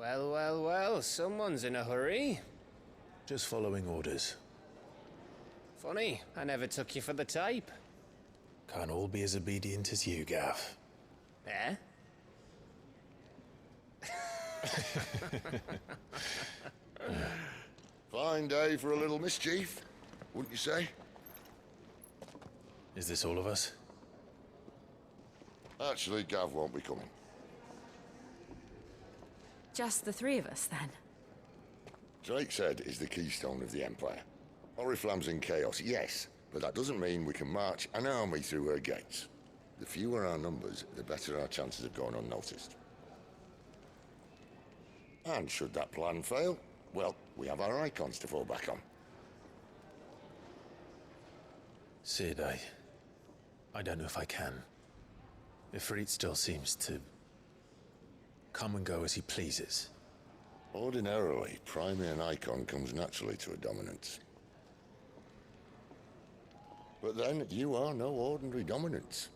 Well, well, well, someone's in a hurry. Just following orders. Funny, I never took you for the type. Can't all be as obedient as you, Gav. Eh? Fine day for a little mischief, wouldn't you say? Is this all of us? Actually, Gav won't be coming. Just the three of us, then? Drake's Head is the keystone of the Empire. Oriflamme's in chaos, yes, but that doesn't mean we can march an army through her gates. The fewer our numbers, the better our chances of going unnoticed. And should that plan fail, well, we have our icons to fall back on. Sid, I don't know if I can. Ifrit still seems to come and go as he pleases. Ordinarily, priming an icon comes naturally to a dominance. But then, you are no ordinary dominance.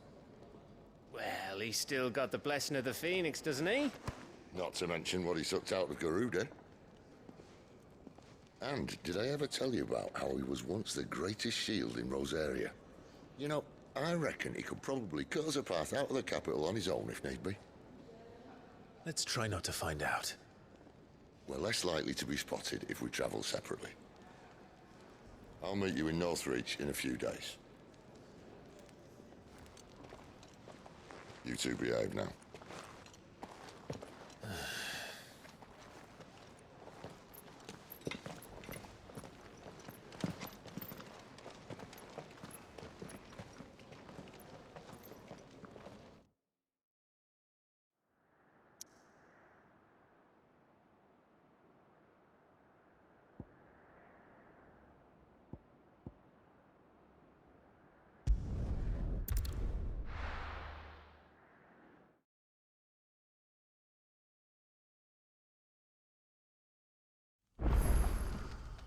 Well, he's still got the blessing of the Phoenix, doesn't he? Not to mention what he sucked out of Garuda. And did I ever tell you about how he was once the greatest shield in Rosaria? You know, I reckon he could probably cut us a path out of the capital on his own if need be. Let's try not to find out. We're less likely to be spotted if we travel separately. I'll meet you in Northreach in a few days. You two behave now.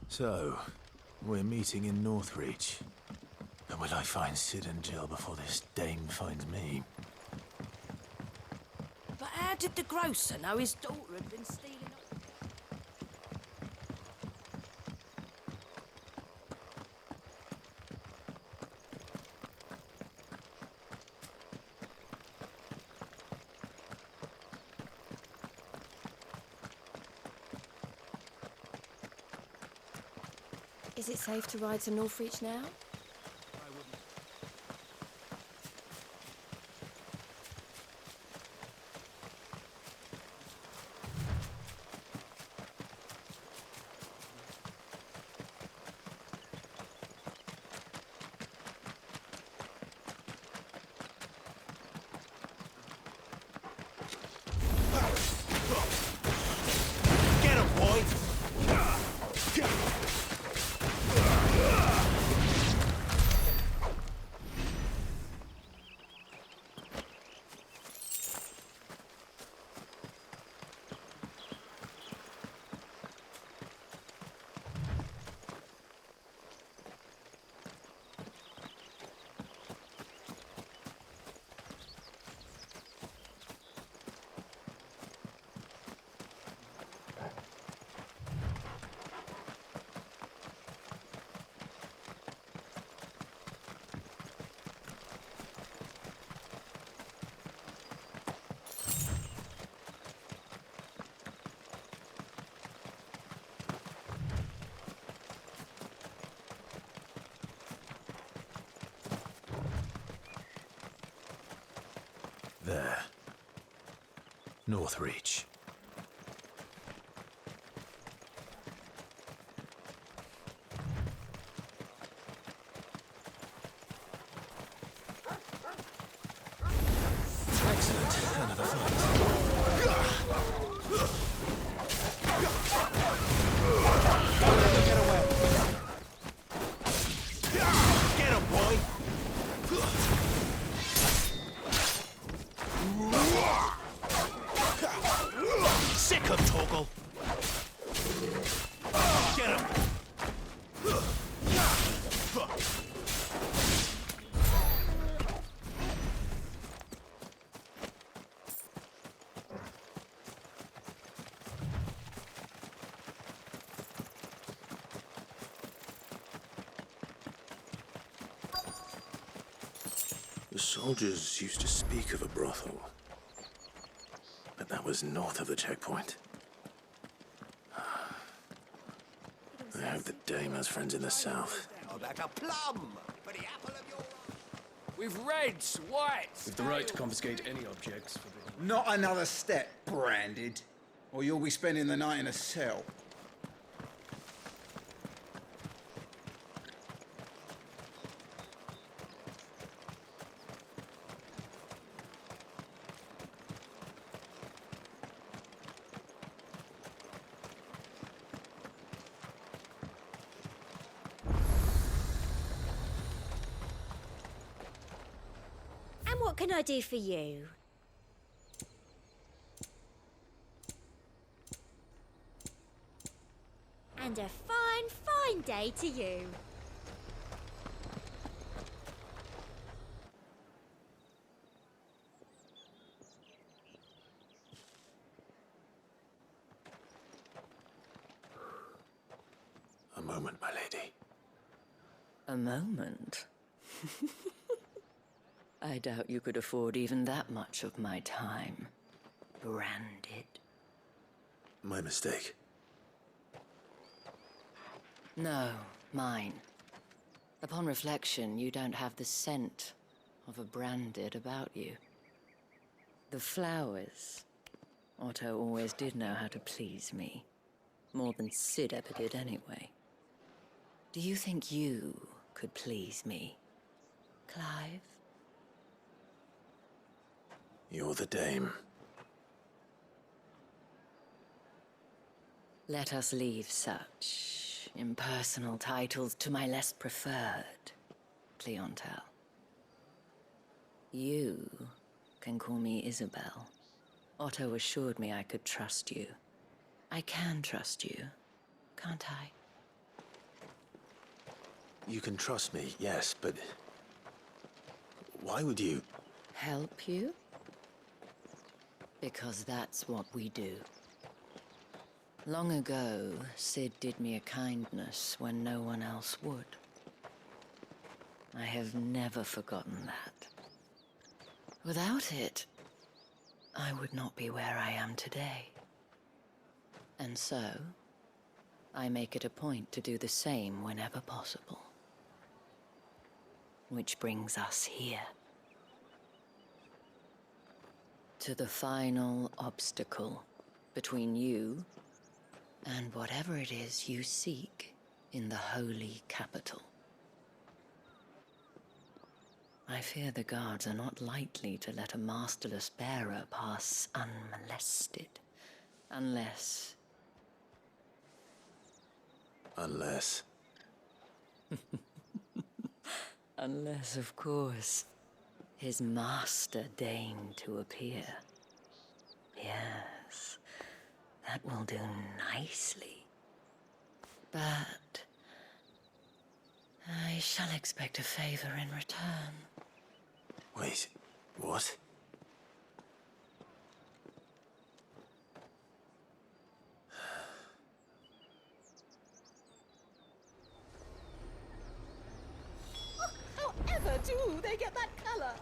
So, we're meeting in Northreach. And will I find Sid and Jill before this dame finds me? But how did the grocer know his daughter had been stealing up? Is it safe to ride to Northreach now? Get him, boy! There. Northreach. Excellent. Another fight. Get away. Get him, boy! Sick of Toggle! Get him! The soldiers used to speak of a brothel, but that was north of the checkpoint. I hope the dame has friends in the south. Like a plum for the apple of your eye. With reds, whites. With the right to confiscate any objects for the... Not another step, Branded, or you'll be spending the night in a cell. And what can I do for you? And a fine, fine day to you. A moment, my lady. A moment? I doubt you could afford even that much of my time. Branded. My mistake. No, mine. Upon reflection, you don't have the scent of a branded about you. The flowers. Otto always did know how to please me. More than Sid ever did anyway. Do you think you could please me, Clive? You're the dame. Let us leave such impersonal titles to my less preferred clientele. You can call me Isabel. Otto assured me I could trust you. I can trust you, can't I? You can trust me, yes, but... why would you... Help you? Because that's what we do. Long ago, Sid did me a kindness when no one else would. I have never forgotten that. Without it, I would not be where I am today. And so, I make it a point to do the same whenever possible. Which brings us here. To the final obstacle between you and whatever it is you seek in the holy capital. I fear the guards are not likely to let a masterless bearer pass unmolested, unless... Unless... Unless, of course, his master deigned to appear. Yes, that will do nicely. But I shall expect a favor in return. Wait, what? However do they get that color?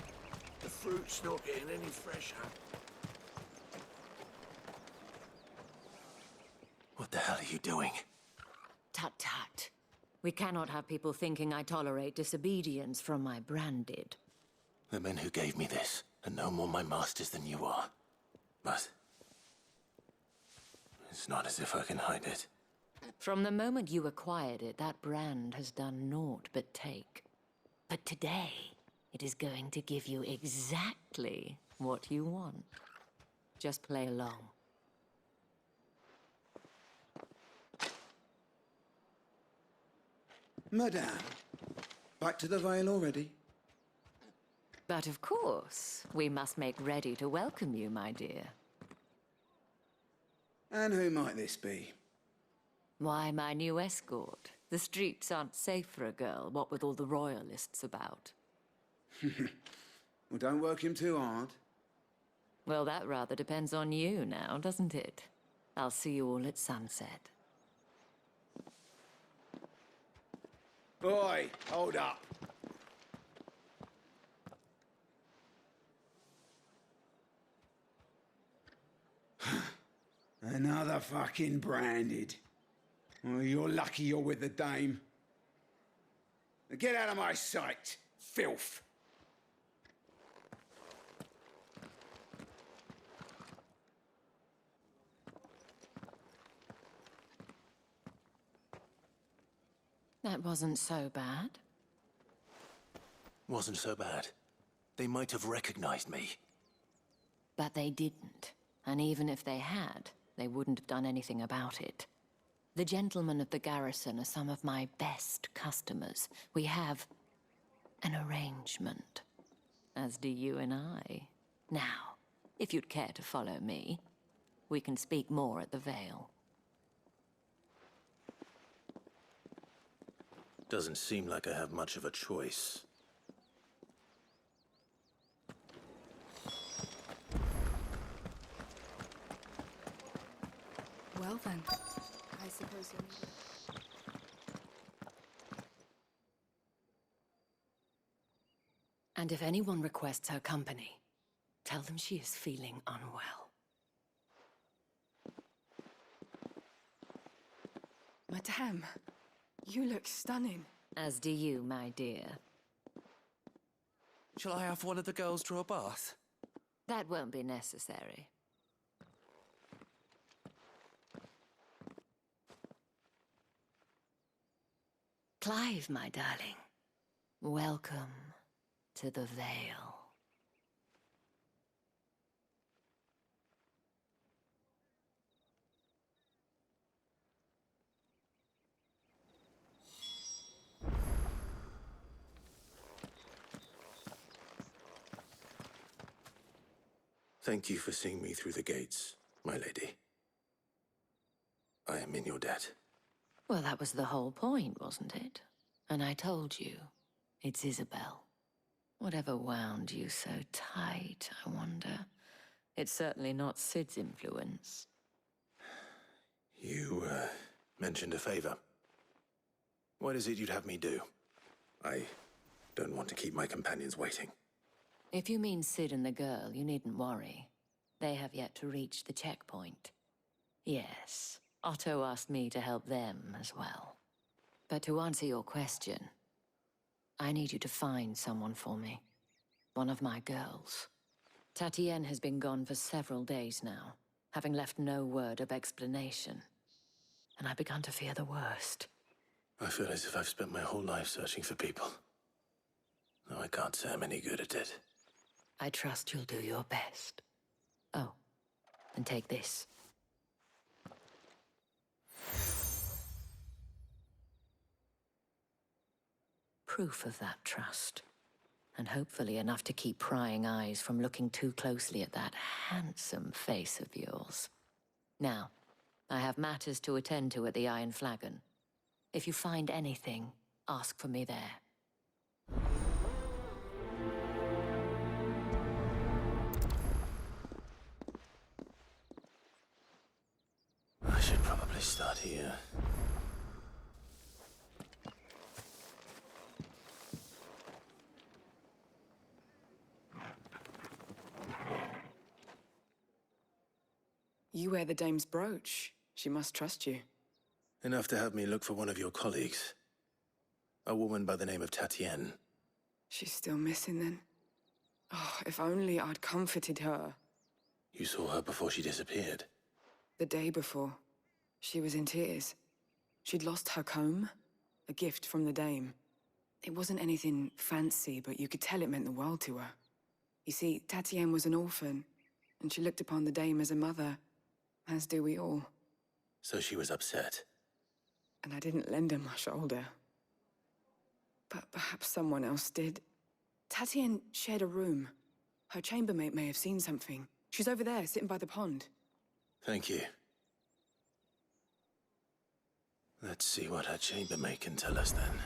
The fruit's not getting any fresher. What the hell are you doing? Tut tut. We cannot have people thinking I tolerate disobedience from my branded. The men who gave me this are no more my masters than you are. But... it's not as if I can hide it. From the moment you acquired it, that brand has done naught but take. But today, it is going to give you exactly what you want. Just play along. Madame, back to the Vale already? But of course, we must make ready to welcome you, my dear. And who might this be? Why, my new escort. The streets aren't safe for a girl, what with all the royalists about. Well, don't work him too hard. Well, that rather depends on you now, doesn't it? I'll see you all at sunset. Boy, hold up. Another fucking branded. Well, you're lucky you're with the dame. Now get out of my sight, filth. That wasn't so bad. Wasn't so bad. They might have recognized me. But they didn't. And even if they had, they wouldn't have done anything about it. The gentlemen of the garrison are some of my best customers. We have an arrangement, as do you and I. Now, if you'd care to follow me, we can speak more at the Vale. Doesn't seem like I have much of a choice. Well then, I suppose you'll need it. And if anyone requests her company, tell them she is feeling unwell. Madame, you look stunning. As do you, my dear. Shall I have one of the girls draw a bath? That won't be necessary. Clive, my darling. Welcome to the Vale. Thank you for seeing me through the gates, my lady. I am in your debt. Well, that was the whole point, wasn't it? And I told you, it's Isabel. Whatever wound you so tight, I wonder. It's certainly not Sid's influence. You, mentioned a favor. What is it you'd have me do? I don't want to keep my companions waiting. If you mean Sid and the girl, you needn't worry. They have yet to reach the checkpoint. Yes, Otto asked me to help them as well. But to answer your question, I need you to find someone for me. One of my girls. Tatienne has been gone for several days now, having left no word of explanation. And I've begun to fear the worst. I feel as if I've spent my whole life searching for people. No, I can't say I'm any good at it. I trust you'll do your best. Oh, and take this. Proof of that trust. And hopefully enough to keep prying eyes from looking too closely at that handsome face of yours. Now, I have matters to attend to at the Iron Flagon. If you find anything, ask for me there. I should probably start here. You wear the dame's brooch. She must trust you. Enough to have me look for one of your colleagues. A woman by the name of Tatienne. She's still missing then. Oh, if only I'd comforted her. You saw her before she disappeared. The day before, she was in tears. She'd lost her comb, a gift from the dame. It wasn't anything fancy, but you could tell it meant the world to her. You see, Tatienne was an orphan, and she looked upon the dame as a mother, as do we all. So she was upset. And I didn't lend her my shoulder. But perhaps someone else did. Tatienne shared a room. Her chambermaid may have seen something. She's over there, sitting by the pond. Thank you. Let's see what her chambermaid can tell us then.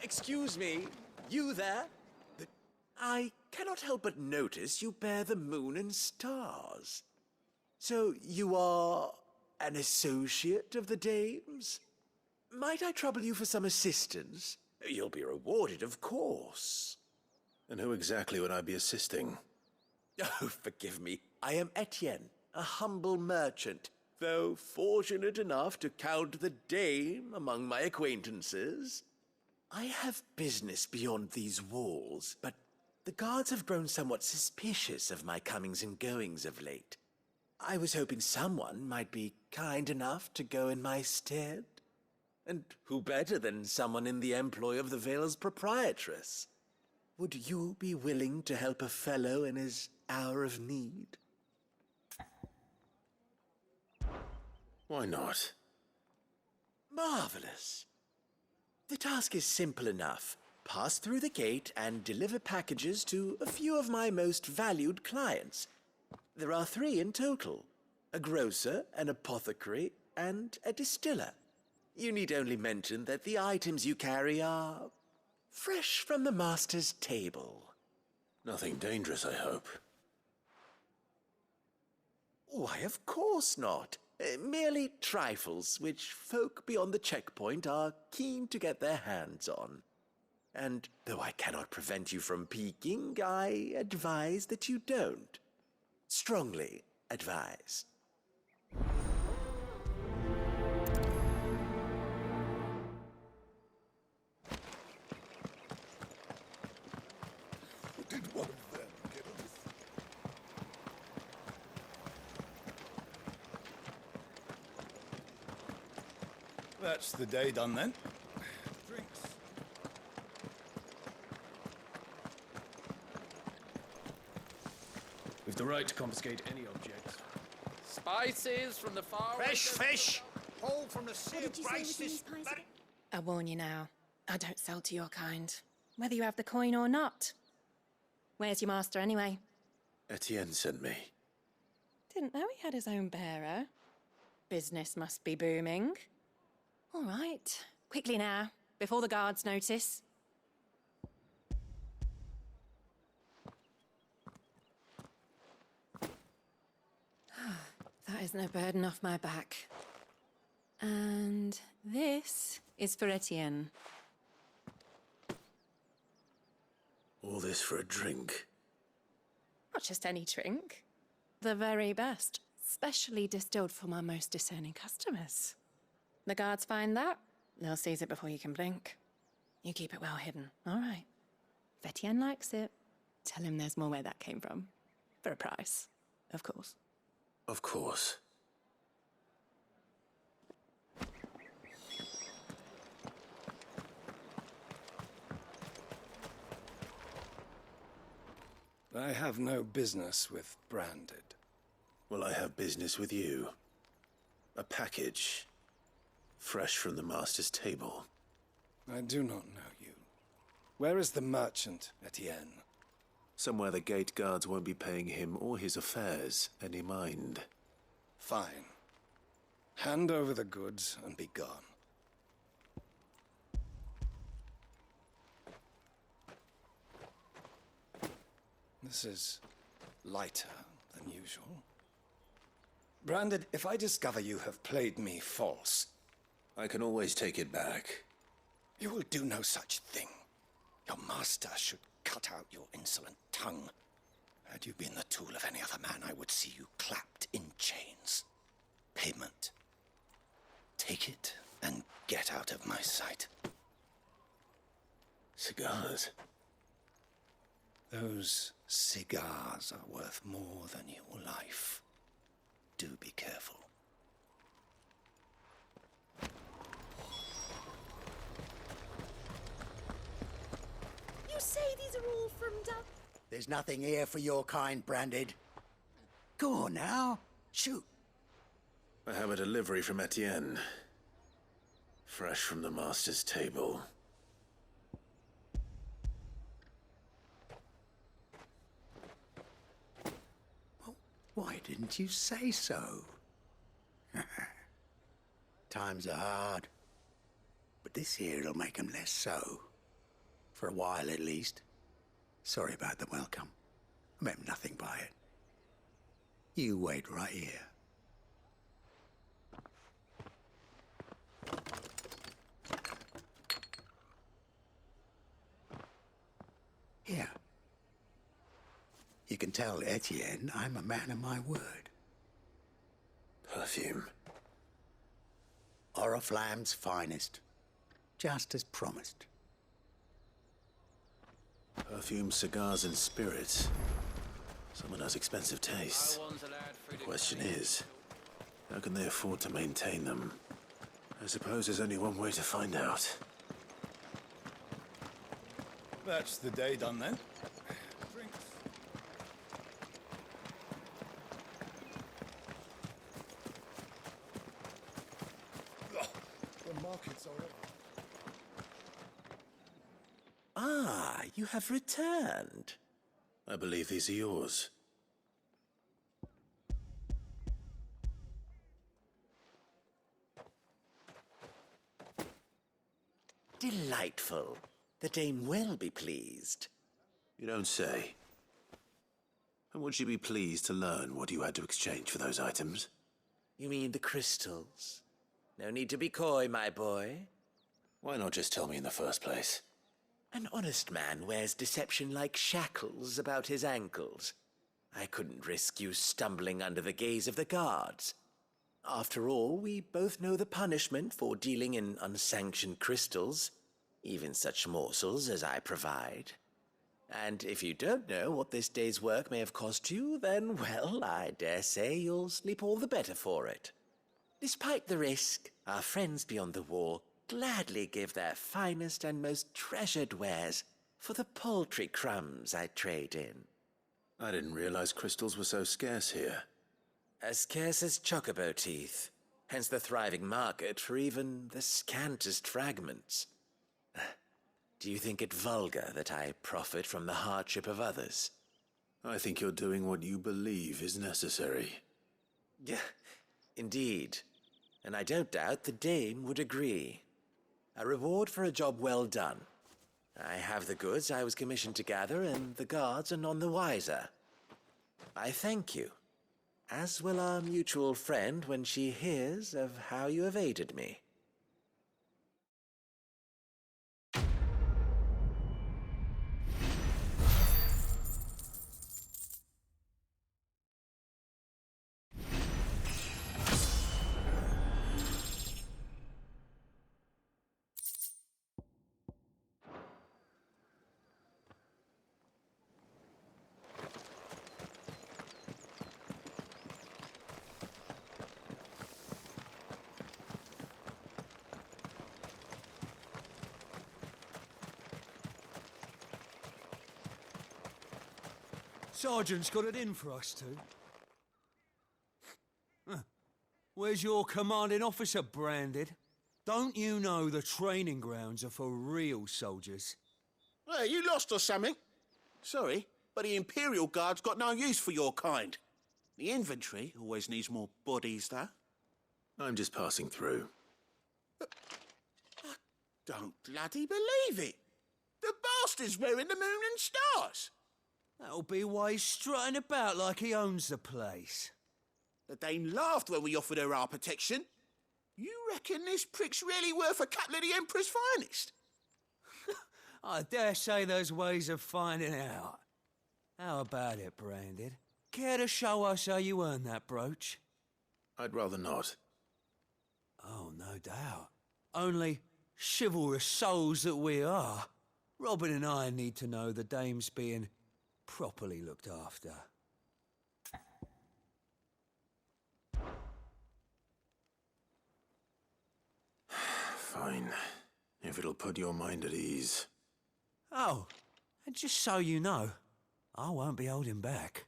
Excuse me, you there? I cannot help but notice you bear the moon and stars. So you are an associate of the dames? Might I trouble you for some assistance? You'll be rewarded, of course. And who exactly would I be assisting? Oh, forgive me. I am Etienne, a humble merchant, though fortunate enough to count the dame among my acquaintances. I have business beyond these walls, but the guards have grown somewhat suspicious of my comings and goings of late. I was hoping someone might be kind enough to go in my stead. And who better than someone in the employ of the Vale's proprietress? Would you be willing to help a fellow in his hour of need? Why not? Marvelous. The task is simple enough. Pass through the gate and deliver packages to a few of my most valued clients. There are 3 in total: a grocer, an apothecary, and a distiller. You need only mention that the items you carry are fresh from the master's table. Nothing dangerous, I hope. Why, of course not. Merely trifles which folk beyond the checkpoint are keen to get their hands on. And though I cannot prevent you from peeking, I advise that you don't. Strongly advise. Did one of them get us? That's the day done then. Drinks. We've the right to confiscate any objects. Spices from the far Fresh fish! Hauled from the sea of Grace this... I warn you now, I don't sell to your kind, whether you have the coin or not. Where's your master anyway? Etienne sent me. Didn't know he had his own bearer. Business must be booming. All right, quickly now, before the guards notice. That is no burden off my back. And this is for Etienne. All this for a drink. Not just any drink. The very best. Specially distilled for my most discerning customers. The guards find that, they'll seize it before you can blink. You keep it well hidden, all right? If Etienne likes it, tell him there's more where that came from. For a price, of course. Of course. I have no business with Branded. Well, I have business with you. A package. Fresh from the master's table. I do not know you. Where is the merchant, Etienne? Somewhere the gate guards won't be paying him or his affairs any mind. Fine. Hand over the goods and be gone. This is lighter than usual. Branded, if I discover you have played me false... I can always take it back. You will do no such thing. Your master should cut out your insolent tongue. Had you been the tool of any other man, I would see you clapped in chains. Payment. Take it and get out of my sight. Cigars. Those cigars are worth more than your life. Do be careful. You say these are all from There's nothing here for your kind, Branded. Go on now. Shoot. I have a delivery from Etienne. Fresh from the master's table. Why didn't you say so? Times are hard. But this here'll make 'em less so. For a while, at least. Sorry about the welcome. I meant nothing by it. You wait right here. Here. You can tell Etienne I'm a man of my word. Perfume. Oriflamme's finest. Just as promised. Perfume, cigars, and spirits. Someone has expensive tastes. The question is, how can they afford to maintain them? I suppose there's only one way to find out. That's the day done then. Drinks. The markets are over. Ah, you have returned. I believe these are yours. Delightful. The dame will be pleased. You don't say. And would she be pleased to learn what you had to exchange for those items? You mean the crystals? No need to be coy, my boy. Why not just tell me in the first place? An honest man wears deception like shackles about his ankles. I couldn't risk you stumbling under the gaze of the guards. After all, we both know the punishment for dealing in unsanctioned crystals, even such morsels as I provide. And if you don't know what this day's work may have cost you, then, well, I dare say you'll sleep all the better for it. Despite the risk, our friends beyond the wall gladly give their finest and most treasured wares for the paltry crumbs I trade in. I didn't realize crystals were so scarce here. As scarce as chocobo teeth, hence the thriving market for even the scantest fragments. Do you think it vulgar that I profit from the hardship of others? I think you're doing what you believe is necessary. Yeah, indeed. And I don't doubt the dame would agree. A reward for a job well done. I have the goods I was commissioned to gather, and the guards are none the wiser. I thank you, as will our mutual friend when she hears of how you have aided me. Sergeant's got it in for us two. Where's your commanding officer, Branded? Don't you know the training grounds are for real soldiers? Hey, you lost or something? Sorry, but the Imperial Guard's got no use for your kind. The infantry always needs more bodies, though. I'm just passing through. I don't bloody believe it. The bastard's wearing the moon and stars. That'll be why he's strutting about like he owns the place. The dame laughed when we offered her our protection. You reckon this prick's really worth a couple of the Emperor's finest? I dare say there's ways of finding out. How about it, Branded? Care to show us how you earned that brooch? I'd rather not. Oh, no doubt. Only chivalrous souls that we are, Robin and I need to know the dame's being properly looked after. Fine. If it'll put your mind at ease. Oh, and just so you know, I won't be holding back.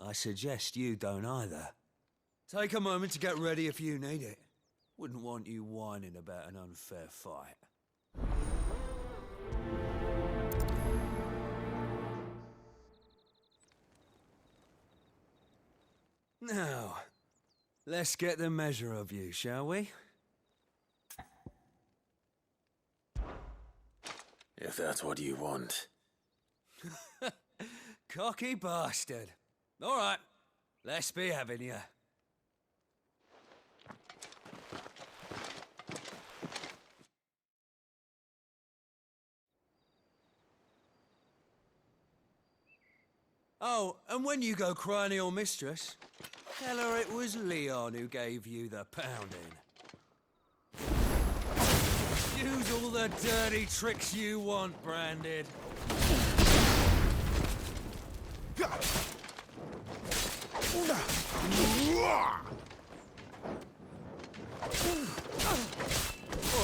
I suggest you don't either. Take a moment to get ready if you need it. Wouldn't want you whining about an unfair fight. Now, let's get the measure of you, shall we? If that's what you want. Cocky bastard. All right, let's be having you. Oh, and when you go crying to your mistress, tell her it was Leon who gave you the pounding. Use all the dirty tricks you want, Branded. All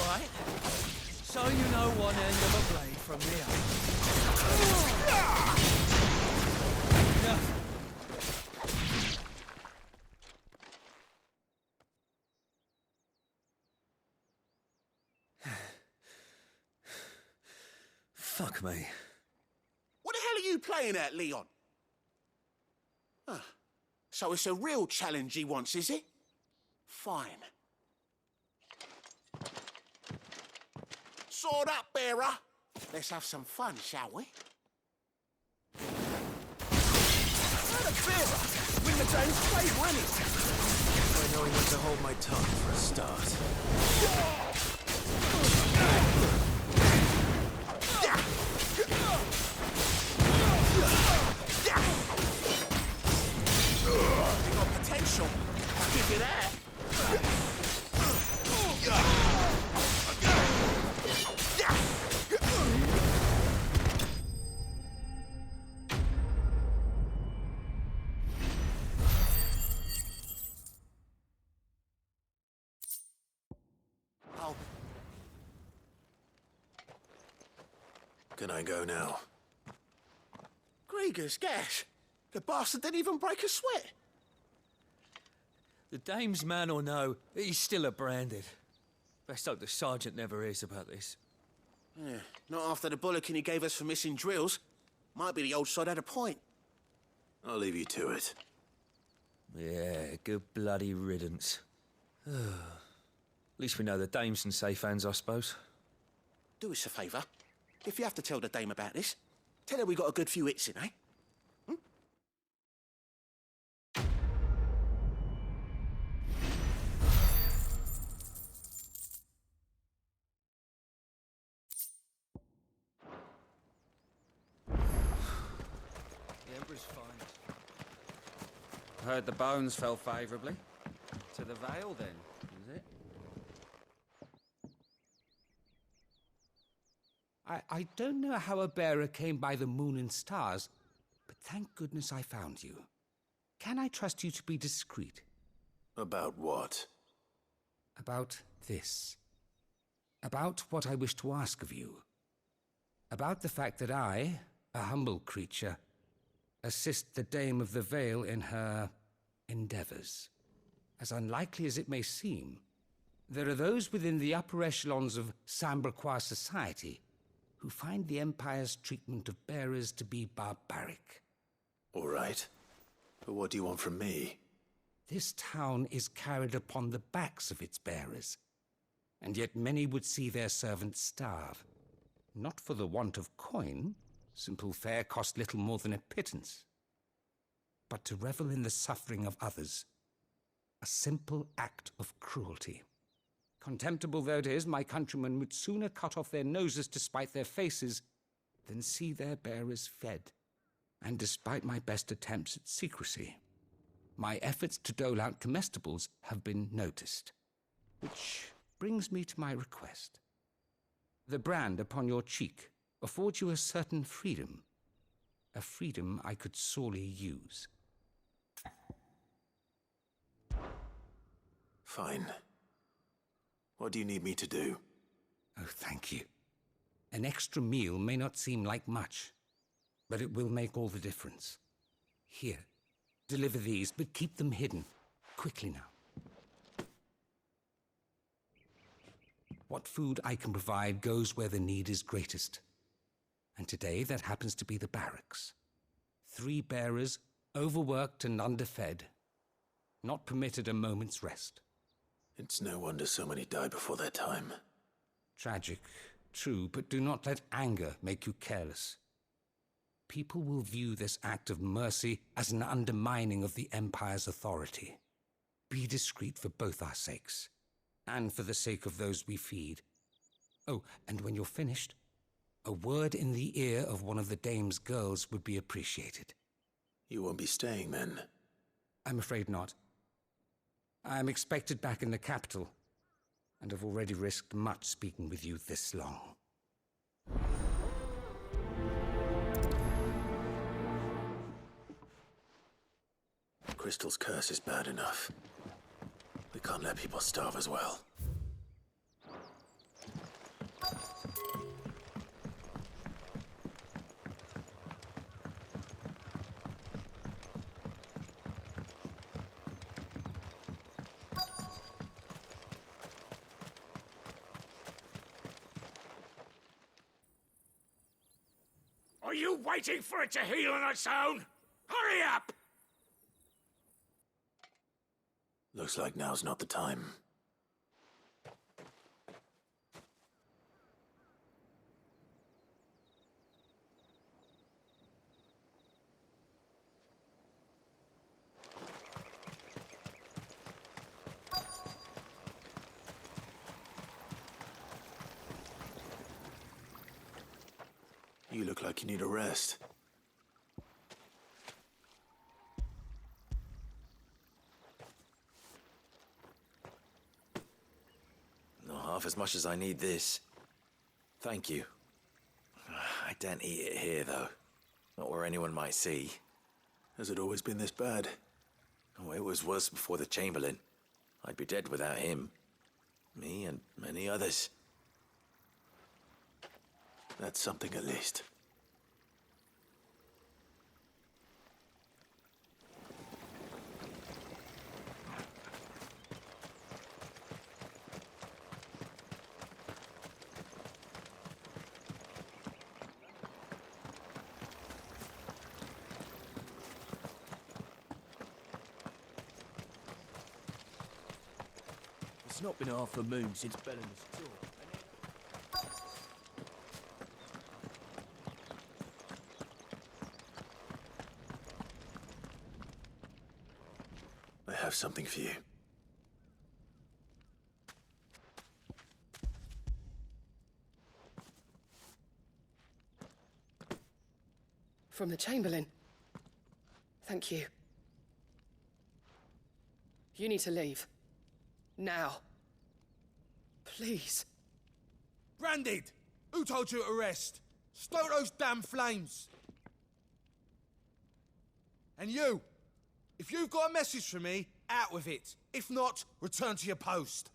right. So you know one end of a blade from the other. Enough. Fuck me. What the hell are you playing at, Leon? Ah, so it's a real challenge he wants, is it? Fine. Sword up, bearer. Let's have some fun, shall we? Not a bearer. Win the Dame's favour, innit? I know when to hold my tongue for a start. You got potential. I'll give you that. Can I go now? Grieger's gas. The bastard didn't even break a sweat. The Dame's man or no, he's still a Branded. Best hope the Sergeant never hears about this. Yeah, not after the bollocking he gave us for missing drills. Might be the old sod had a point. I'll leave you to it. Yeah, good bloody riddance. At least we know the Dame's in safe hands, I suppose. Do us a favour. If you have to tell the Dame about this, tell her we got a good few hits in, eh? The Emperor's fine. Heard the bones fell favourably. To the Vale, then, is it? I don't know how a bearer came by the moon and stars, but thank goodness I found you. Can I trust you to be discreet? About what? About this. About what I wish to ask of you. About the fact that I, a humble creature, assist the Dame of the Vale in her endeavors. As unlikely as it may seem, there are those within the upper echelons of Samberquois society who find the Empire's treatment of bearers to be barbaric. All right. But what do you want from me? This town is carried upon the backs of its bearers, and yet many would see their servants starve. Not for the want of coin, simple fare cost little more than a pittance, but to revel in the suffering of others, a simple act of cruelty. Contemptible though it is, my countrymen would sooner cut off their noses to spite their faces than see their bearers fed. And despite my best attempts at secrecy, my efforts to dole out comestibles have been noticed. Which brings me to my request. The brand upon your cheek affords you a certain freedom, a freedom I could sorely use. Fine. What do you need me to do? Oh, thank you. An extra meal may not seem like much, but it will make all the difference. Here, deliver these, but keep them hidden. Quickly now. What food I can provide goes where the need is greatest. And today that happens to be the barracks. 3 bearers, overworked and underfed, not permitted a moment's rest. It's no wonder so many die before their time. Tragic, true, but do not let anger make you careless. People will view this act of mercy as an undermining of the Empire's authority. Be discreet for both our sakes, and for the sake of those we feed. Oh, and when you're finished, a word in the ear of one of the dame's girls would be appreciated. You won't be staying, then? I'm afraid not. I am expected back in the capital, and have already risked much speaking with you this long. Crystal's curse is bad enough. We can't let people starve as well. Are you waiting for it to heal on its own? Hurry up! Looks like now's not the time. You look like you need a rest. Not half as much as I need this. Thank you. I daren't eat it here, though. Not where anyone might see. Has it always been this bad? Oh, it was worse before the Chamberlain. I'd be dead without him. Me and many others. That's something at least. It's not been half a moon since Bella's tour. I have something for you. From the Chamberlain. Thank you. You need to leave. Now. Please. Branded! Who told you to rest? Stoke those damn flames! And you! If you've got a message for me, out with it. If not, return to your post.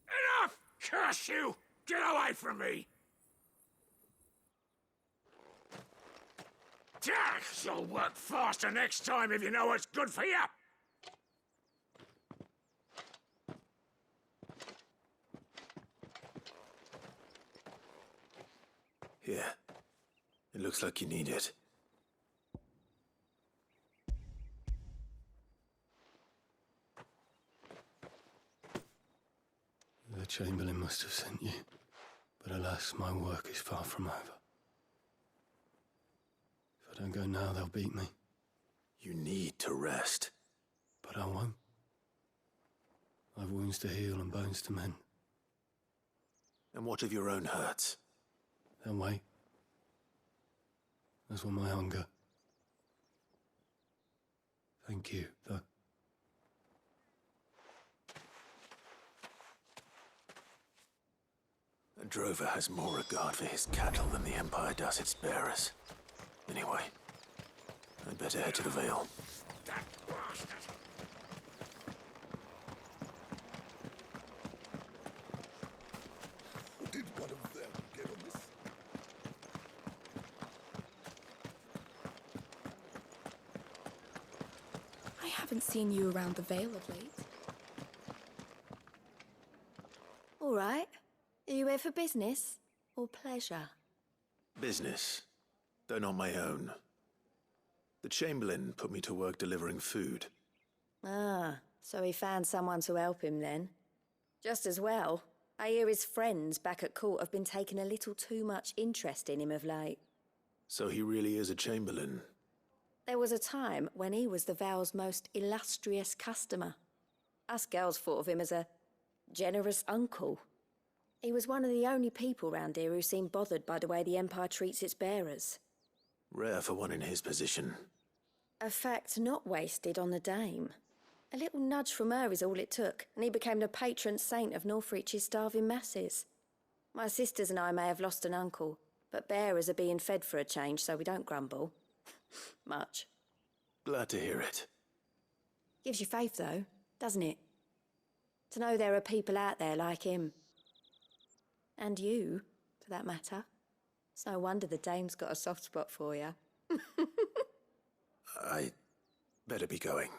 Enough! Curse you! Get away from me! You'll work faster next time if you know what's good for you! Here. It looks like you need it. The Chamberlain must have sent you. But alas, my work is far from over. If I don't go now, they'll beat me. You need to rest. But I won't. I've wounds to heal and bones to mend. And what of your own hurts? They'll wait. As will my hunger. Thank you, though. A drover has more regard for his cattle than the Empire does its bearers. Anyway, I'd better head to the Vale. That bastard! Did one of them get on this? I have Haven't seen you around the Vale of late. All right. Are you here for business or pleasure? Business, though not my own. The Chamberlain put me to work delivering food. Ah, so he found someone to help him then. Just as well. I hear his friends back at court have been taking a little too much interest in him of late. So he really is a Chamberlain. There was a time when he was the Vale's most illustrious customer. Us girls thought of him as a generous uncle. He was one of the only people round here who seemed bothered by the way the Empire treats its bearers. Rare for one in his position. A fact not wasted on the Dame. A little nudge from her is all it took, and he became the patron saint of Northreach's starving masses. My sisters and I may have lost an uncle, but bearers are being fed for a change, so we don't grumble. Much. Glad to hear it. Gives you faith, though, doesn't it? To know there are people out there like him. And you, for that matter. It's no wonder the Dame's got a soft spot for you. I better be going.